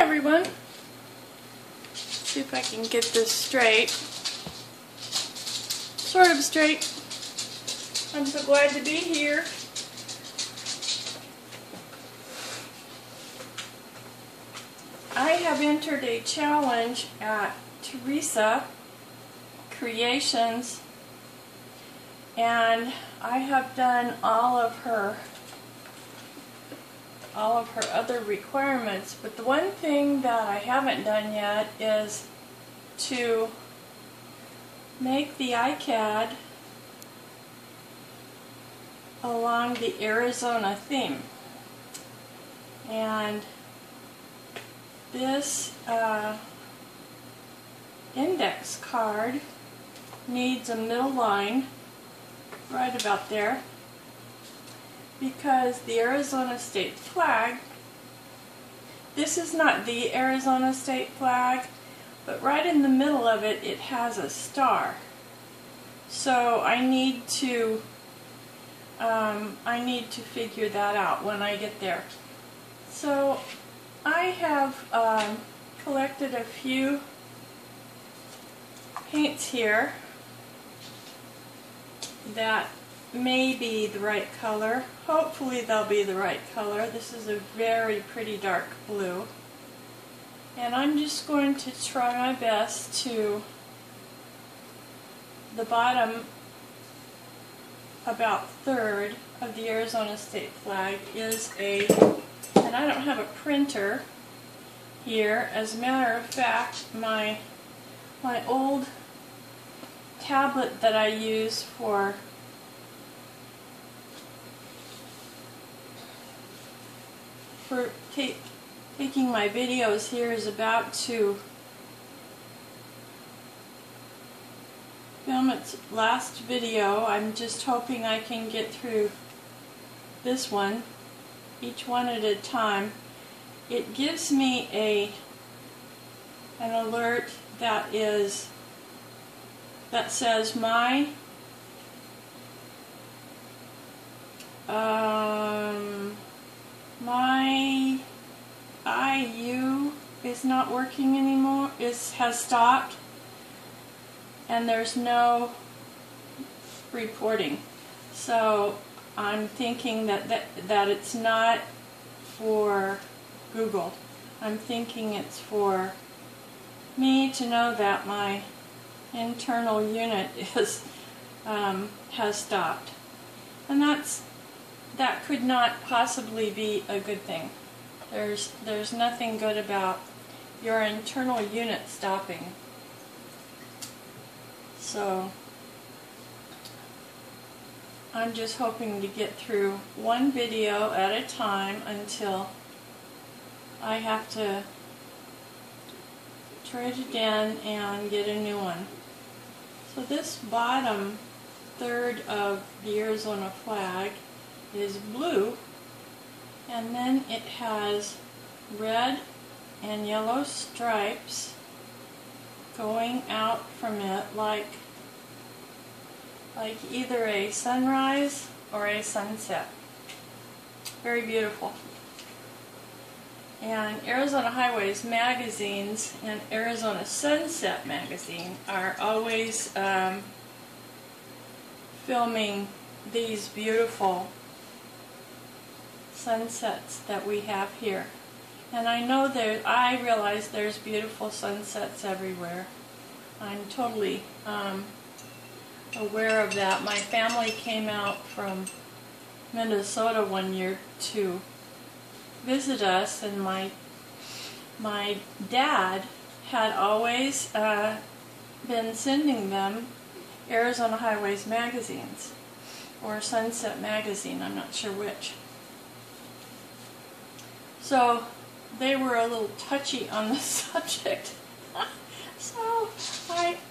everyone. See if I can get this straight. Sort of straight. I'm so glad to be here. I have entered a challenge at Teresa Creations, and I have done all of her other requirements, but the one thing that I haven't done yet is to make the iCAD along the Arizona theme. And this index card needs a middle line right about there, because the Arizona state flag, this is not the Arizona state flag, but right in the middle of it, it has a star. So I need to figure that out when I get there. So I have collected a few paints here that may be the right color. Hopefully they'll be the right color. This is a very pretty dark blue. And I'm just going to try my best to, the bottom about third of the Arizona state flag is and I don't have a printer here. As a matter of fact, my old tablet that I use for taking my videos here is about to film its last video. I'm just hoping I can get through this one, each one at a time. It gives me an alert that says my IU is not working anymore, has stopped, and there's no reporting. So I'm thinking that it's not for Google. I'm thinking it's for me to know that my internal unit has stopped. And that could not possibly be a good thing. There's nothing good about your internal unit stopping. So I'm just hoping to get through one video at a time until I have to trade it in and get a new one. So this bottom third of the Arizona flag is blue, and then it has red and yellow stripes going out from it like either a sunrise or a sunset. Very beautiful. And Arizona Highways magazines and Arizona Sunset magazine are always filming these beautiful sunsets that we have here. And I realize there's beautiful sunsets everywhere. I'm totally aware of that. My family came out from Minnesota one year to visit us, and my dad had always been sending them Arizona Highways magazines, or Sunset magazine, I'm not sure which. So they were a little touchy on the subject. So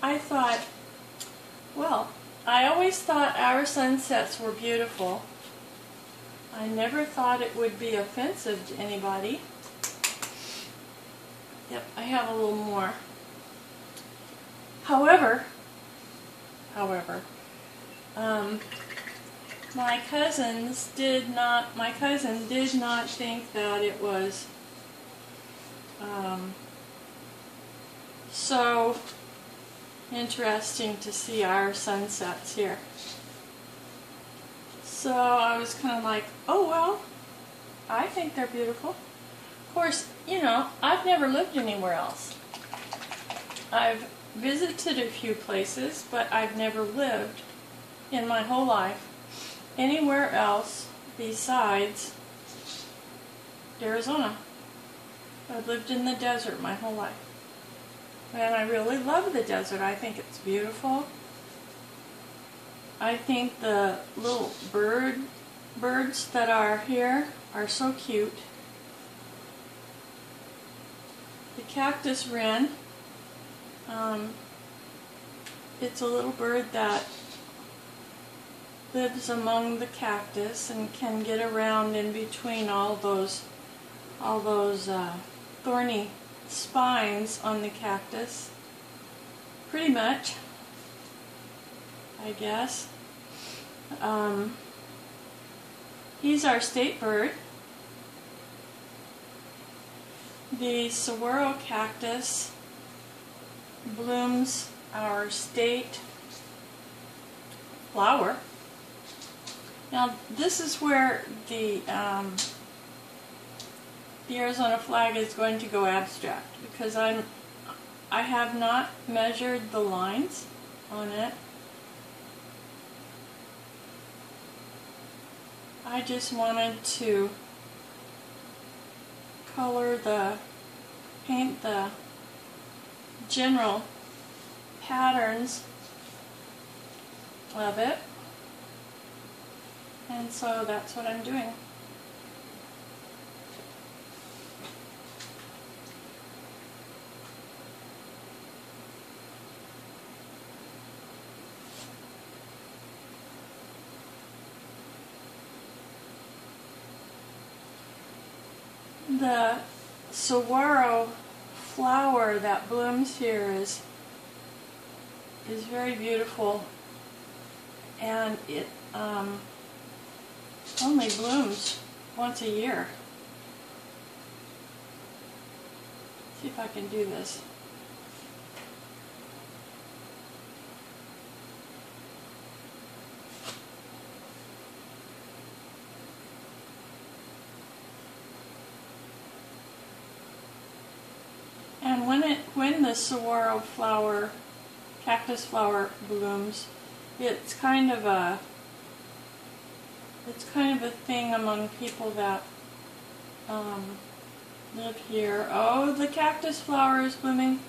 I thought, well, I always thought our sunsets were beautiful. I never thought it would be offensive to anybody. Yep, I have a little more. However, my cousin did not think that it was so interesting to see our sunsets here. So I was kind of like, oh well, I think they're beautiful. Of course, you know, I've never lived anywhere else. I've visited a few places, but I've never lived in my whole life anywhere else besides Arizona. I've lived in the desert my whole life. And I really love the desert. I think it's beautiful. I think the little birds that are here are so cute. The cactus wren, it's a little bird that lives among the cactus and can get around in between all those thorny spines on the cactus, pretty much, I guess. He's our state bird. The saguaro cactus blooms our state flower. Now this is where the Arizona flag is going to go abstract, because I have not measured the lines on it. I just wanted to paint the general patterns of it, and so that's what I'm doing. The saguaro flower that blooms here is very beautiful, and it only blooms once a year. Let's see if I can do this. And when the saguaro flower, cactus flower blooms, it's kind of a thing among people that live here. Oh, the cactus flower is blooming.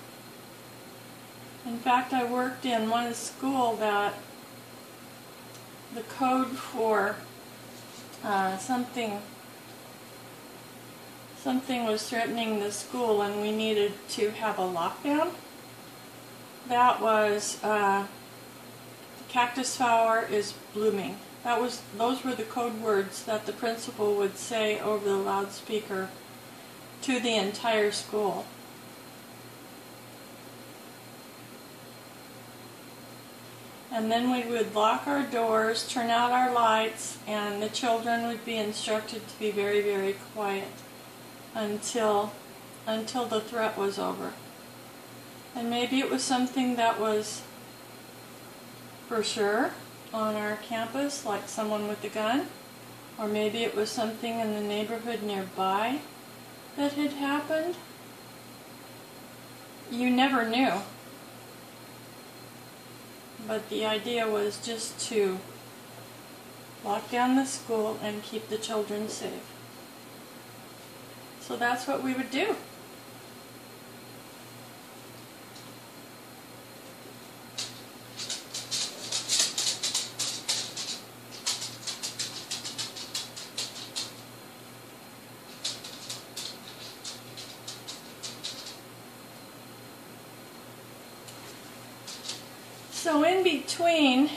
In fact, I worked in one school that the code for something was threatening the school and we needed to have a lockdown. That was the cactus flower is blooming. Those were the code words that the principal would say over the loudspeaker to the entire school. And then we would lock our doors, turn out our lights, and the children would be instructed to be very, very quiet until the threat was over. And maybe it was something that was for sure on our campus, like someone with a gun, or maybe it was something in the neighborhood nearby that had happened. You never knew. But the idea was just to lock down the school and keep the children safe. So that's what we would do. So in between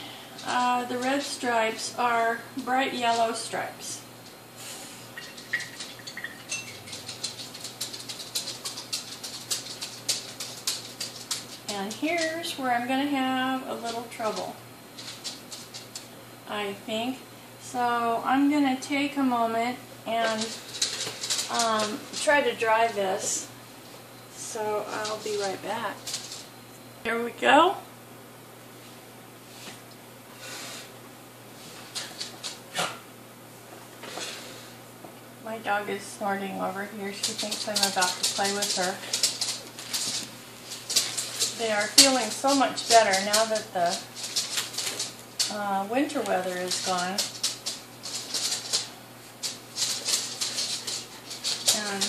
the red stripes are bright yellow stripes. And here's where I'm going to have a little trouble, I think. So I'm going to take a moment and try to dry this. so I'll be right back. Here we go. My dog is snorting over here. She thinks I'm about to play with her. They are feeling so much better now that the winter weather is gone. And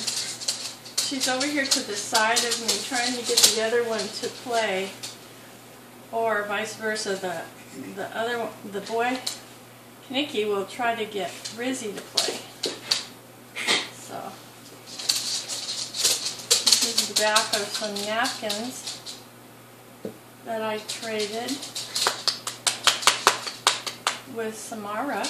she's over here to the side of me trying to get the other one to play, or vice versa. The boy, Nicky, will try to get Rizzy to play. So this is the back of some napkins that I traded with Samara,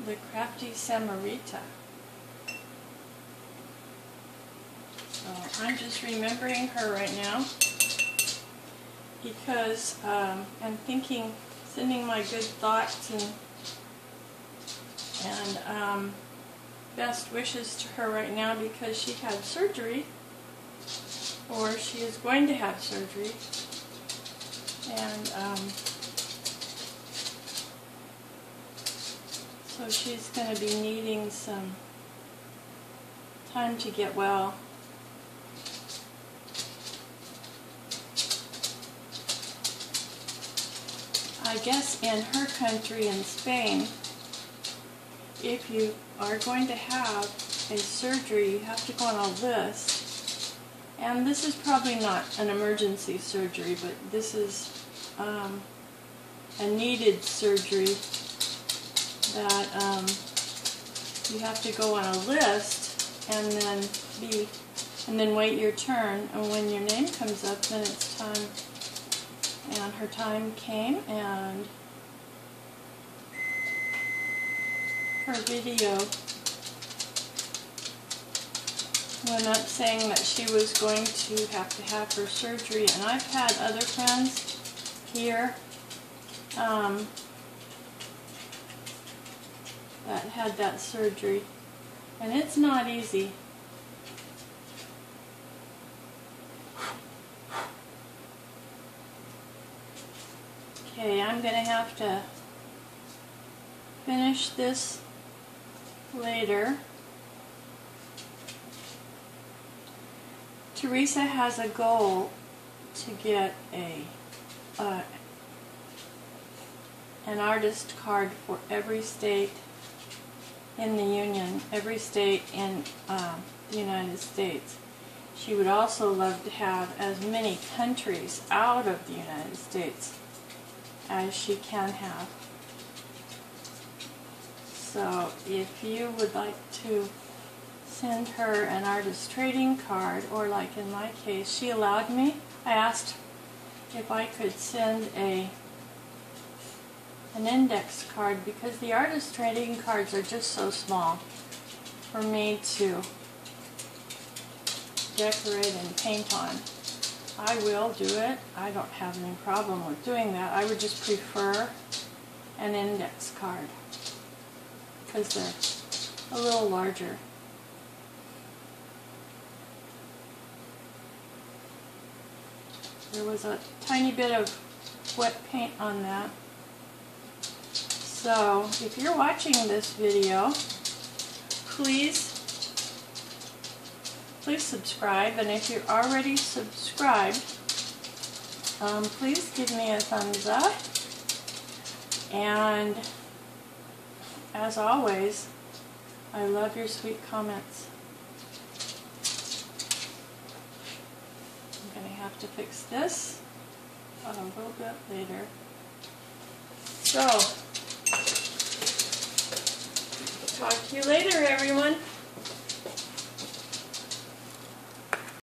the crafty Samarita. So I'm just remembering her right now because I'm thinking, sending my good thoughts and best wishes to her right now because she had surgery, or she is going to have surgery, and so she's going to be needing some time to get well. I guess in her country, in Spain, if you are going to have a surgery, you have to go on a list. And this is probably not an emergency surgery, but this is a needed surgery that you have to go on a list and then wait your turn. And when your name comes up, then it's time. And her time came, and her video went up saying that she was going to have her surgery. And I've had other friends here that had that surgery, and it's not easy. Okay, I'm going to have to finish this later. Teresa has a goal to get an artist card for every state in the Union, every state in the United States. She would also love to have as many countries out of the United States as she can have. So if you would like to send her an artist trading card, or like in my case, she allowed me. I asked if I could send an index card because the artist trading cards are just so small for me to decorate and paint on. I will do it. I don't have any problem with doing that. I would just prefer an index card because they're a little larger. There was a tiny bit of wet paint on that. So if you're watching this video, please subscribe, and if you're already subscribed, please give me a thumbs up, and as always, I love your sweet comments. I'm going to have to fix this a little bit later. So, talk to you later, everyone.